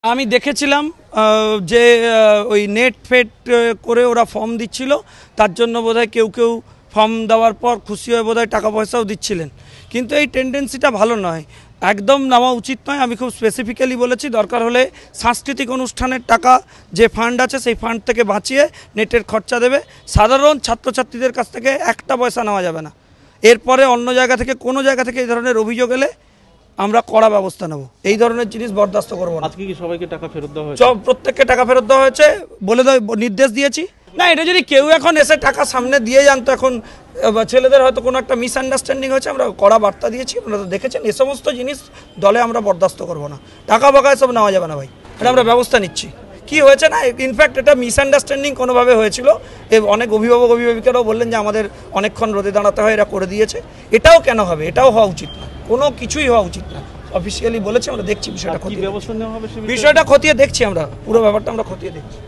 আমি দেখেছিলাম যে ওই নেট ফেট করে ওরা ফর্ম দিচ্ছিল, তার জন্য বোধহয় কেউ কেউ ফর্ম দেওয়ার পর খুশি হয়ে বোধহয় টাকা পয়সাও দিচ্ছিলেন, কিন্তু এই টেন্ডেন্সিটা ভালো নয়, একদম নেওয়া উচিত নয়। আমি খুব স্পেসিফিক্যালি বলেছি, দরকার হলে সাংস্কৃতিক অনুষ্ঠানের টাকা যে ফান্ড আছে সেই ফান্ড থেকে বাঁচিয়ে নেটের খরচা দেবে। সাধারণ ছাত্রছাত্রীদের কাছ থেকে একটা পয়সা নেওয়া যাবে না। এরপরে অন্য জায়গা থেকে কোনো জায়গা থেকে এই ধরনের অভিযোগ এলে আমরা কড়া ব্যবস্থা নেব। এই ধরনের জিনিস বরদাস্ত করবো না। আজকে কি সবাইকে টাকা ফেরত দেওয়া হয়েছে? সব প্রত্যেককে টাকা ফেরত দেওয়া হয়েছে বলে নির্দেশ দিয়েছি। না, এটা যদি কেউ এখন এসে টাকা সামনে দিয়ে যান তো এখন ছেলেদের হয়তো কোনো একটা মিসআন্ডারস্ট্যান্ডিং হয়েছে, আমরা কড়া বার্তা দিয়েছি, আপনারা তো দেখেছেন। এ সমস্ত জিনিস দলে আমরা বরদাস্ত করবো না। টাকা ফাঁকা এসব নেওয়া যাবে না ভাই, এটা আমরা ব্যবস্থা নিচ্ছি। কি হয়েছে না, ইনফ্যাক্ট এটা মিসআন্ডারস্ট্যান্ডিং কোনোভাবে হয়েছিল। অনেক অভিভাবক অভিভাবিকারাও বললেন যে আমাদের অনেকক্ষণ রোদে দাঁড়াতে হয়, এরা করে দিয়েছে। এটাও কেন হবে? এটাও হওয়া উচিত না, কোনো কিছুই হওয়া উচিত না। অফিসিয়ালি বলেছে, আমরা দেখছি বিষয়টা, কি ব্যবস্থা নেওয়া হবে বিষয়টা খতিয়ে দেখছি, আমরা পুরো ব্যাপারটা আমরা খতিয়ে দেখছি।